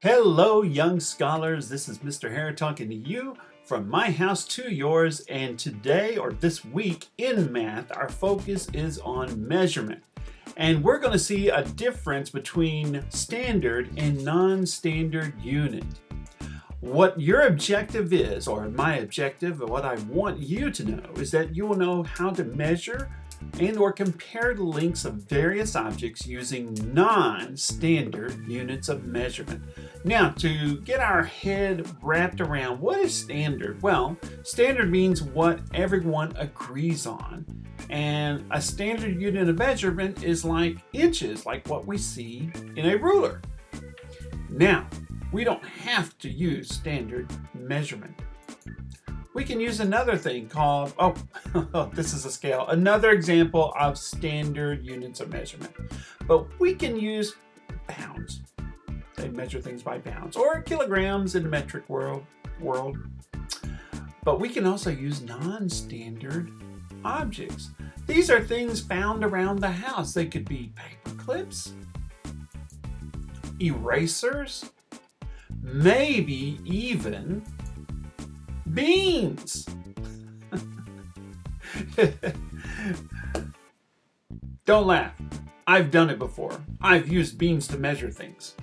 Hello, young scholars. This is Mr. Hare talking to you from my house to yours. And today, or this week in math, our focus is on measurement. And we're going to see a difference between standard and non-standard unit. What your objective is, or my objective, and what I want you to know, is that you will know how to measure and or compare the lengths of various objects using non-standard units of measurement. Now, to get our head wrapped around what is standard? Well, standard means what everyone agrees on. And a standard unit of measurement is like inches, like what we see in a ruler. Now, we don't have to use standard measurement. We can use another thing called, this is a scale, another example of standard units of measurement. But we can use pounds. They measure things by pounds, or kilograms in the metric world. But we can also use non-standard objects. These are things found around the house. They could be paper clips, erasers, maybe even beans. Don't laugh. I've done it before. I've used beans to measure things.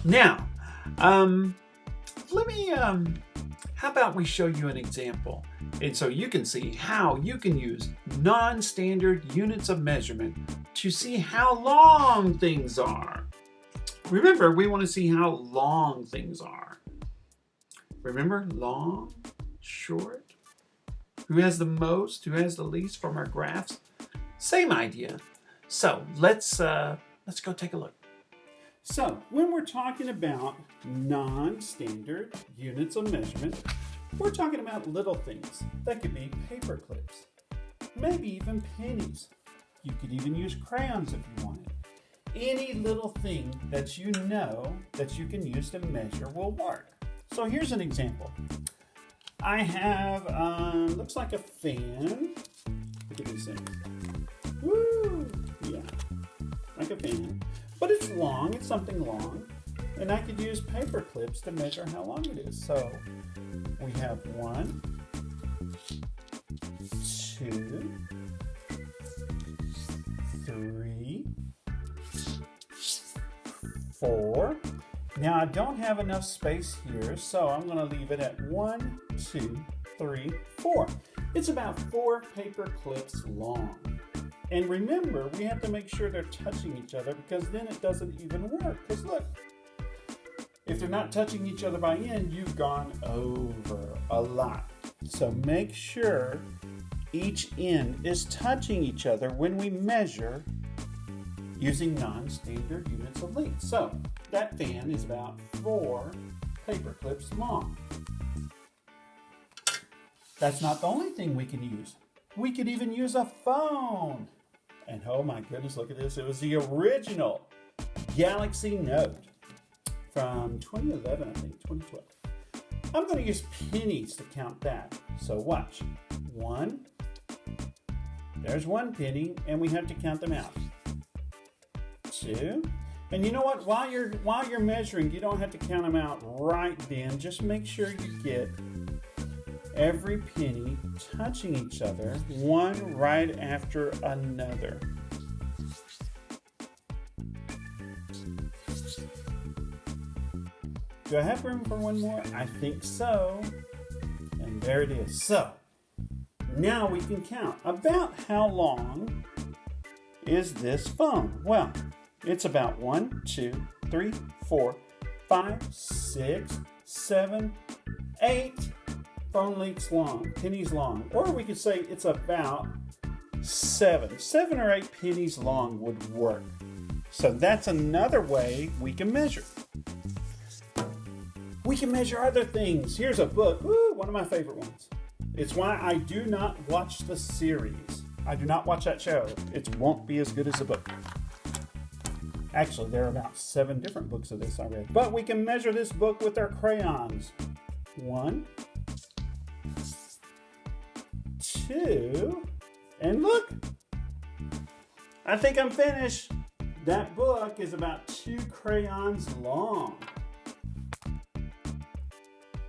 Now, how about we show you an example? And so you can see how you can use non-standard units of measurement to see how long things are. Remember, we want to see how long things are. Remember, long, short, who has the most, who has the least from our graphs? Same idea. So let's go take a look. So when we're talking about non-standard units of measurement, we're talking about little things. That could be paper clips, maybe even pennies. You could even use crayons if you wanted. Any little thing that you know that you can use to measure will work. So here's an example. I have, looks like a fan. Look at these things. Woo! Yeah, like a fan. But it's long, it's something long. And I could use paper clips to measure how long it is. So we have 1, 2, 3, 4. Now I don't have enough space here, so I'm going to leave it at 1, 2, 3, 4. It's about 4 paper clips long. And remember, we have to make sure they're touching each other, because then it doesn't even work. Because look, if they're not touching each other by end, you've gone over a lot. So make sure each end is touching each other when we measure using non-standard units of length. So that fan is about 4 paper clips long. That's not the only thing we can use. We could even use a phone. And oh my goodness, look at this. It was the original Galaxy Note from 2011, I think, 2012. I'm going to use pennies to count that. So watch. 1. There's 1 penny, and we have to count them out. 2. And you know what? While you're measuring, you don't have to count them out right then. Just make sure you get every penny touching each other, one right after another. Do I have room for one more? I think so. And there it is. So now we can count. About how long is this phone? Well, it's about 1, 2, 3, 4, 5, 6, 7, 8 phone lengths long, pennies long. Or we could say it's about 7 or 8 pennies long would work. So that's another way we can measure. We can measure other things. Here's a book, one of my favorite ones. It's why I do not watch the series. I do not watch that show. It won't be as good as the book. Actually, there are about 7 different books of this I read. But we can measure this book with our crayons. 1, 2, and look, I think I'm finished. That book is about 2 crayons long.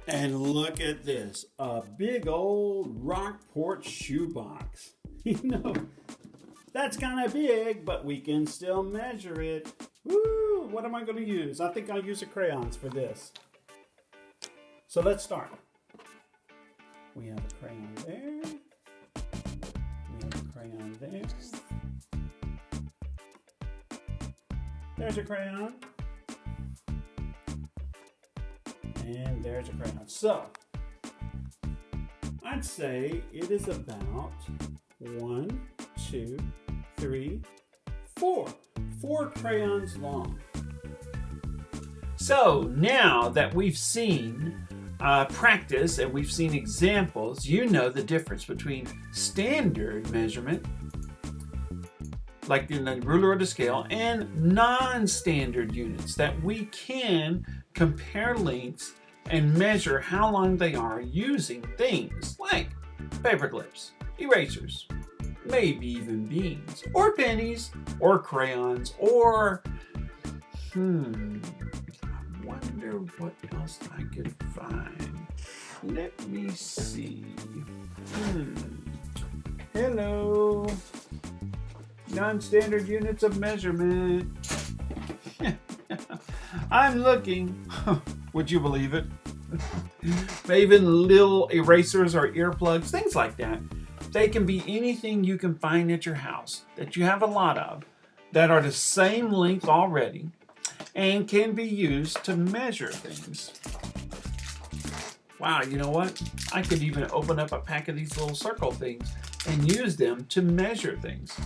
And look at this, a big old Rockport shoebox. You know, that's kind of big, but we can still measure it. Woo! What am I going to use? I think I'll use the crayons for this. So let's start. We have a crayon there. We have a crayon there. There's a crayon. And there's a crayon. So, I'd say it is about 1, 2, 3, 4. 4 crayons long. So, now that we've seen practice and we've seen examples, you know the difference between standard measurement, like in the ruler or the scale, and non-standard units that we can compare lengths and measure how long they are using things like paper clips, erasers, maybe even beans, or pennies, or crayons, or I wonder what else I could find. Let me see. Hello. Non-standard units of measurement. I'm looking. Would you believe it? Even little erasers or earplugs, things like that. They can be anything you can find at your house that you have a lot of that are the same length already and can be used to measure things. Wow, you know what? I could even open up a pack of these little circle things and use them to measure things.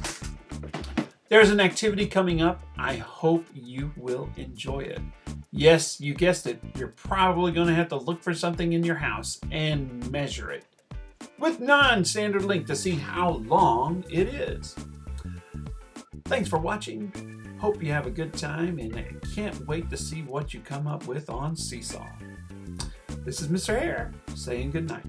There's an activity coming up. I hope you will enjoy it. Yes, you guessed it. You're probably going to have to look for something in your house and measure it with non-standard length to see how long it is. Thanks for watching. Hope you have a good time, and I can't wait to see what you come up with on Seesaw. This is Mr. Hare saying good night.